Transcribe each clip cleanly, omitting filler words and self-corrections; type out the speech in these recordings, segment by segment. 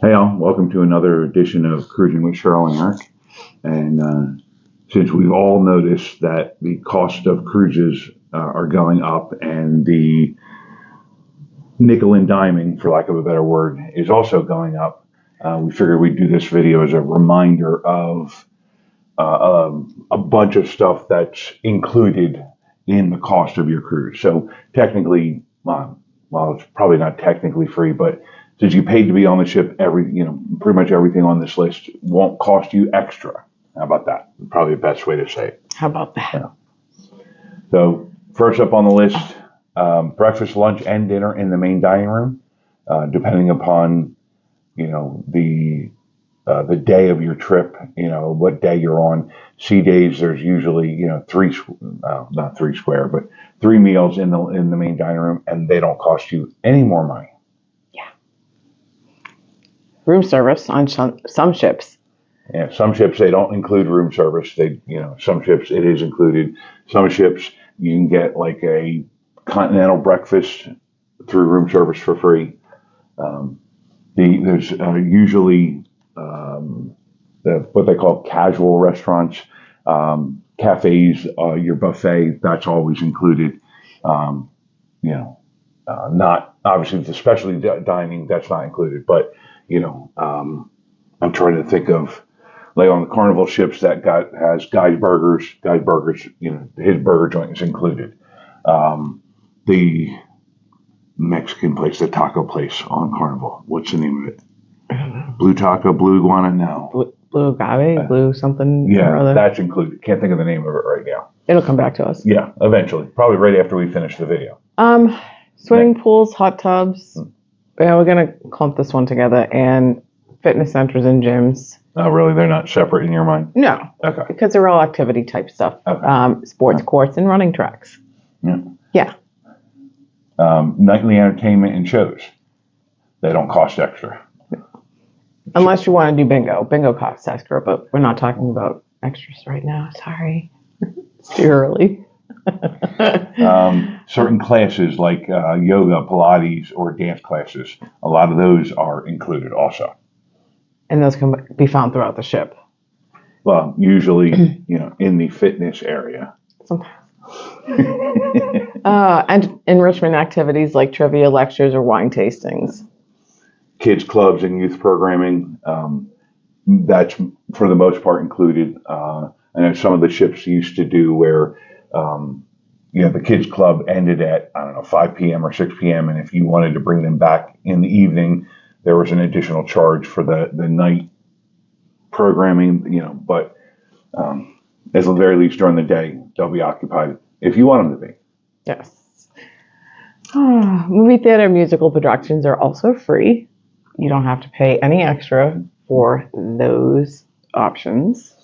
Hey, all. Welcome to another edition of Cruising with Cheryl and Eric. And since we've all noticed that the cost of cruises are going up and the nickel and diming, for lack of a better word, is also going up, we figured we'd do this video as a reminder of a bunch of stuff that's included in the cost of your cruise. So technically, well, it's probably not technically free, but since you paid to be on the ship, pretty much everything on this list won't cost you extra. How about that? Probably the best way to say it. How about that? Yeah. So first up on the list, breakfast, lunch, and dinner in the main dining room, depending upon, the day of your trip, what day you're on. Sea days, there's usually, not three square, but three meals in the main dining room, and they don't cost you any more money. Yeah. Room service on some ships. Yeah, some ships they don't include room service. Some ships it is included. Some ships you can get like a continental breakfast through room service for free. There's usually what they call casual restaurants, cafes, your buffet, that's always included. Not obviously the specialty dining, that's not included, but I'm trying to think of like on the Carnival ships that has Guy's Burgers. Guy's Burgers, his burger joint is included. The Mexican place, the taco place on Carnival, what's the name of it? Blue Taco, Blue Iguana, no. Blue agave, blue something. Yeah, or other. that's included. Can't think of the name of it right now. It'll come back to us. Yeah, eventually. Probably right after we finish the video. Swimming pools, hot tubs. Yeah, we're gonna clump this one together. And fitness centers and gyms. Oh, really? They're not separate in your mind? No. Okay. Because they're all activity type stuff. Okay. Sports courts and running tracks. Yeah. Yeah. Nightly entertainment and shows. They don't cost extra. Unless you want to do bingo. Bingo costs extra, but we're not talking about extras right now. Sorry. It's too early. Certain classes like yoga, Pilates, or dance classes, a lot of those are included also. And those can be found throughout the ship. Well, usually, in the fitness area. Sometimes. And enrichment activities like trivia, lectures, or wine tastings. Kids clubs and youth programming, that's for the most part included. I know some of the ships used to do where, the kids club ended at, 5 p.m. or 6 p.m. And if you wanted to bring them back in the evening, there was an additional charge for the night programming, but at the very least during the day, they'll be occupied if you want them to be. Yes. Movie theater musical productions are also free. You don't have to pay any extra for those options.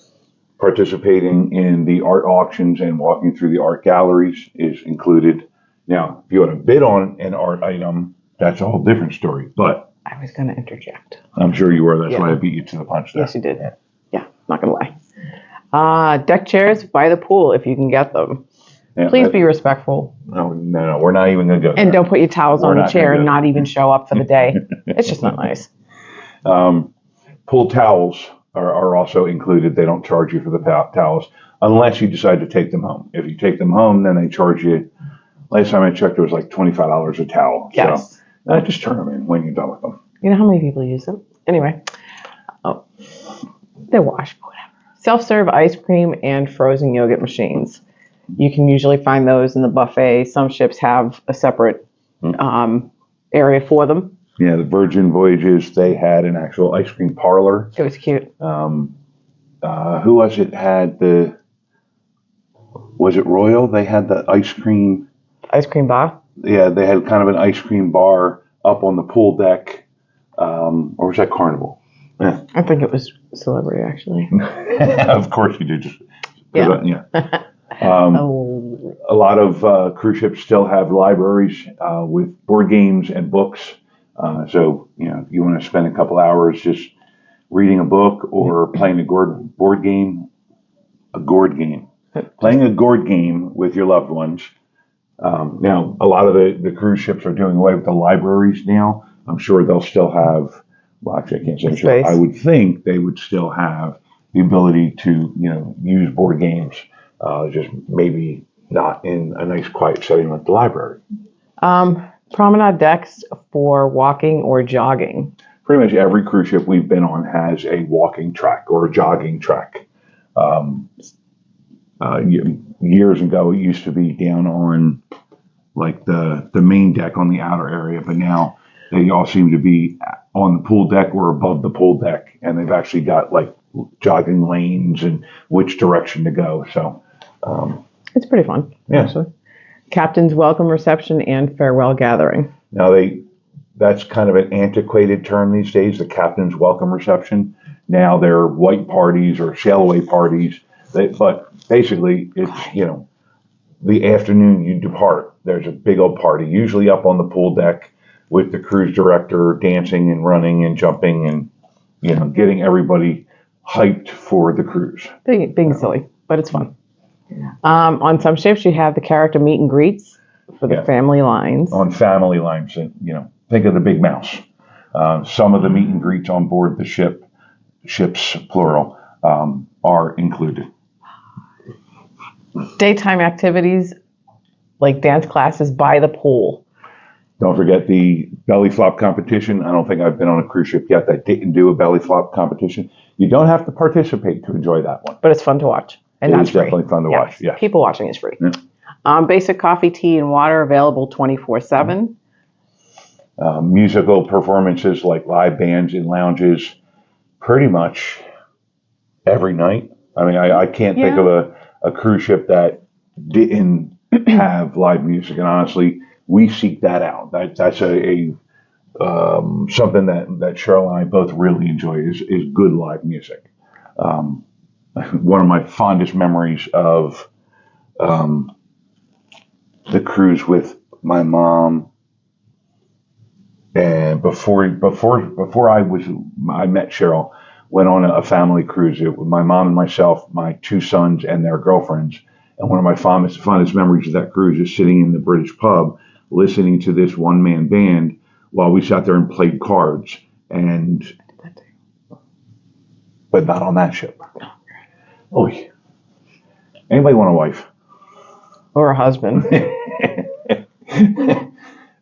Participating in the art auctions and walking through the art galleries is included. Now, if you want to bid on an art item, that's a whole different story. But I was going to interject. I'm sure you were. That's why I beat you to the punch there. Yes, you did. Yeah, not going to lie. Deck chairs by the pool if you can get them. Yeah, please be respectful. No, we're not even going to go there. And don't put your towels on the chair and not even show up for the day. It's just not nice. Pool towels are also included. They don't charge you for the towels unless you decide to take them home. If you take them home, then they charge you. Last time I checked, it was like $25 a towel. Yes. So just turn them in when you're done with them. You know how many people use them? Anyway. Oh, they're washed, whatever. Self-serve ice cream and frozen yogurt machines. You can usually find those in the buffet. Some ships have a separate area for them. Yeah, the Virgin Voyages, they had an actual ice cream parlor. It was cute. Who was it? Was it Royal? They had the ice cream. Ice cream bar? Yeah, they had kind of an ice cream bar up on the pool deck. Or was that Carnival? Yeah. I think it was Celebrity, actually. Of course you did. Yeah. A lot of cruise ships still have libraries with board games and books. So, if you want to spend a couple hours just reading a book or playing a gourd game, playing a gourd game with your loved ones. Now, a lot of the cruise ships are doing away with the libraries now. I'm sure they'll still have well, actually, I can't say for sure. Space. I would think they would still have the ability to, use board games, just maybe not in a nice quiet setting like the library. Promenade decks for walking or jogging. Pretty much every cruise ship we've been on has a walking track or a jogging track. Years ago, it used to be down on like the main deck on the outer area, but now they all seem to be on the pool deck or above the pool deck, and they've actually got like jogging lanes and which direction to go. So it's pretty fun. Yeah. Actually. Captain's welcome reception and farewell gathering. Now that's kind of an antiquated term these days, the captain's welcome reception. Now they're white parties or sail away parties. But basically it's, the afternoon you depart, there's a big old party, usually up on the pool deck with the cruise director dancing and running and jumping and, getting everybody hyped for the cruise. Being silly, but it's fun. On some ships, you have the character meet and greets for the family lines. On family lines, think of the Big Mouse. Some of the meet and greets on board the ships plural, are included. Daytime activities like dance classes by the pool. Don't forget the belly flop competition. I don't think I've been on a cruise ship yet that didn't do a belly flop competition. You don't have to participate to enjoy that one. But it's fun to watch. And It that's is definitely fun to watch. Yeah. People watching is free. Yeah. Basic coffee, tea, and water available 24/7. Musical performances like live bands in lounges pretty much every night. I mean, I can't think of a cruise ship that didn't have live music. And honestly, we seek that out. That's a something that Cheryl and I both really enjoy is good live music. One of my fondest memories of the cruise with my mom, and before I met Cheryl, went on a family cruise. My mom and myself, my two sons, and their girlfriends. And one of my fondest memories of that cruise is sitting in the British pub, listening to this one-man band while we sat there and played cards. But not on that ship. Oh, anybody want a wife? Or a husband.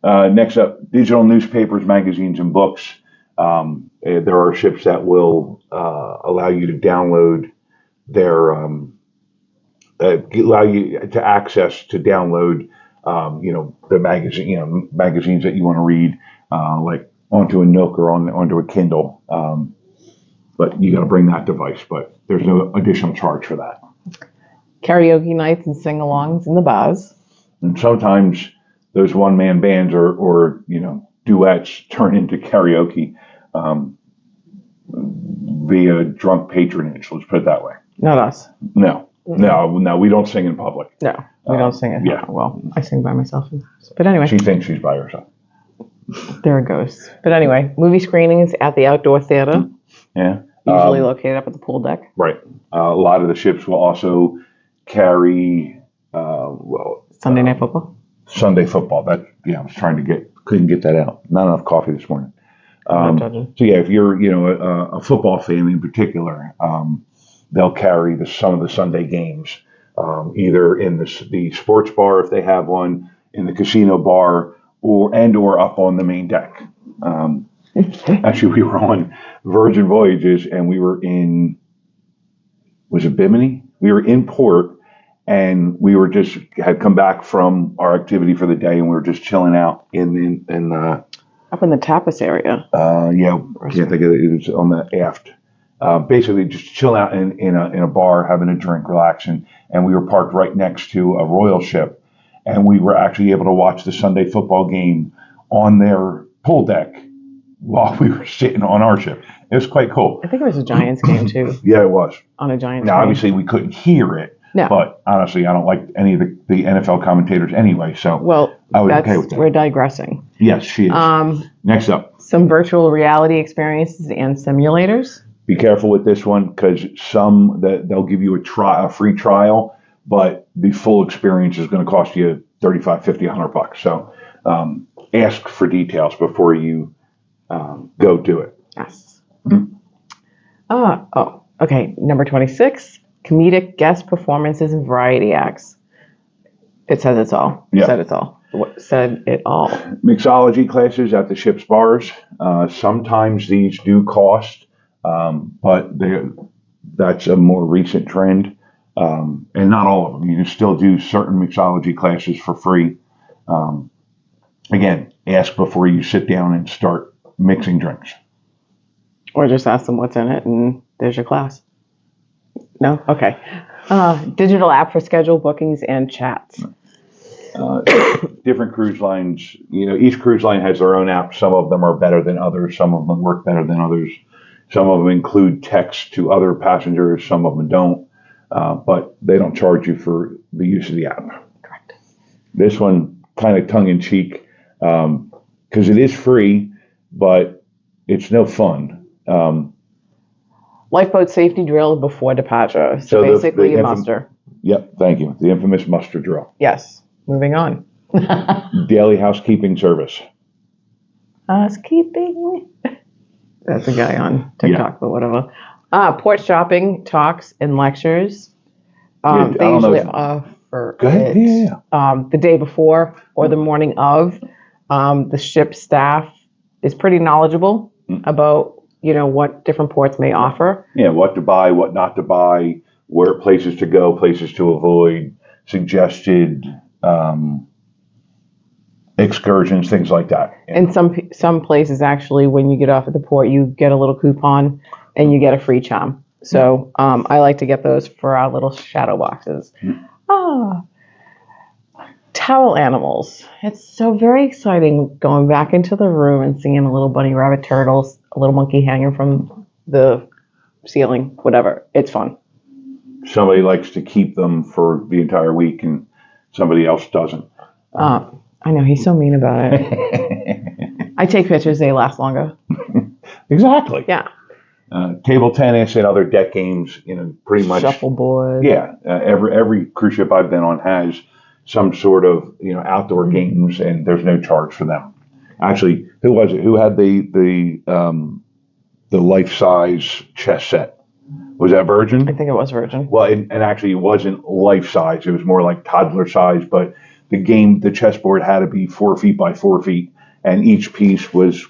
Next up, digital newspapers, magazines, and books. There are ships that will allow you to download their, allow you to access to download, the magazines that you want to read, like onto a Nook or onto a Kindle. But you got to bring that device, but there's no additional charge for that. Karaoke nights and sing-alongs in the bars. And sometimes those one-man bands or duets turn into karaoke via drunk patronage. Let's put it that way. Not us. No, we don't sing in public. No, we don't sing it. Yeah. Well, I sing by myself. But anyway. She thinks she's by herself. There it goes. But anyway, movie screenings at the outdoor theater. Yeah. Usually located up at the pool deck. Right. A lot of the ships will also carry, Sunday Night Football. Sunday football. I was couldn't get that out. Not enough coffee this morning. So yeah, if you're, a football fan in particular, they'll carry some of the Sunday games, either in the sports bar if they have one, in the casino bar, or up on the main deck. Actually, we were on Virgin Voyages, and we were in, was it Bimini? We were in port, and we had come back from our activity for the day, and we were just chilling out up in the tapas area. Can't think of it. It was on the aft. Basically, just chilling out in a bar, having a drink, relaxing, and we were parked right next to a royal ship, and we were actually able to watch the Sunday football game on their pool deck while we were sitting on our ship. It was quite cool. I think it was a Giants game too. Yeah, it was. On a Giants Now, game. obviously, we couldn't hear it. No. But honestly, I don't like any of the NFL commentators anyway, so I was okay with that. We're digressing. Yes, she is. Next up. Some virtual reality experiences and simulators. Be careful with this one because they'll give you a free trial, but the full experience is going to cost you $35, $50, $100. So ask for details before you go do it. Yes. Okay. Number 26, comedic guest performances and variety acts. It says it's all. Yeah. Said it's all. Said it all. Mixology classes at the ship's bars. Sometimes these do cost, but that's a more recent trend. And not all of them. You can still do certain mixology classes for free. Again, ask before you sit down and start mixing drinks. Or just ask them what's in it and there's your class. No? Okay. Digital app for schedule bookings and chats. Different cruise lines, each cruise line has their own app. Some of them are better than others. Some of them work better than others. Some of them include text to other passengers. Some of them don't. But they don't charge you for the use of the app. Correct. This one, kind of tongue in cheek, because it is free, but it's no fun. Lifeboat safety drill before departure. So basically a muster. Yep, thank you. The infamous muster drill. Yes. Moving on. Daily housekeeping service. Housekeeping. That's a guy on TikTok, but whatever. Port shopping, talks, and lectures. They usually offer it the day before or the morning of. The ship staff is pretty knowledgeable about what different ports may offer. Yeah, what to buy, what not to buy, where places to go, places to avoid, suggested excursions, things like that. And some places actually, when you get off at the port, you get a little coupon and you get a free charm. So I like to get those for our little shadow boxes. Towel animals. It's so very exciting going back into the room and seeing a little bunny rabbit turtles, a little monkey hanging from the ceiling, whatever. It's fun. Somebody likes to keep them for the entire week and somebody else doesn't. I know, he's so mean about it. I take pictures, they last longer. Exactly. Yeah. Table tennis and other deck games, pretty much. Shuffleboard. Yeah. Every cruise ship I've been on has some sort of, outdoor games, and there's no charge for them. Actually, who was it? Who had the life-size chess set? Was that Virgin? I think it was Virgin. Well, and actually it wasn't life-size. It was more like toddler size, but the chessboard had to be 4 feet by 4 feet, and each piece was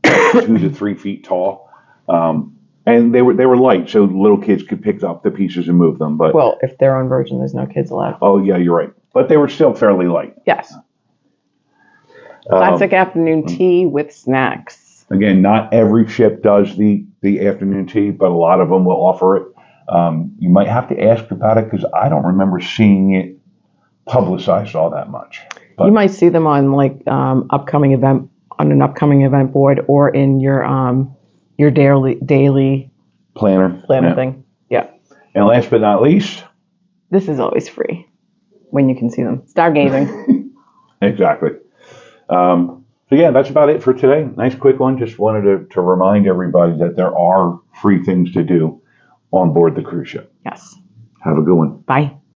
2 to 3 feet tall. And they were light, so little kids could pick up the pieces and move them. But well, if they're on Virgin, there's no kids allowed. Oh yeah, you're right. But they were still fairly light. Yes. Classic afternoon tea with snacks. Again, not every ship does the afternoon tea, but a lot of them will offer it. You might have to ask about it because I don't remember seeing it publicized all that much. But you might see them on an upcoming event board or in your daily planner thing. Yeah. And last but not least, this is always free when you can see them. Stargazing. Exactly. So yeah, that's about it for today. Nice quick one. Just wanted to remind everybody that there are free things to do on board the cruise ship. Yes. Have a good one. Bye.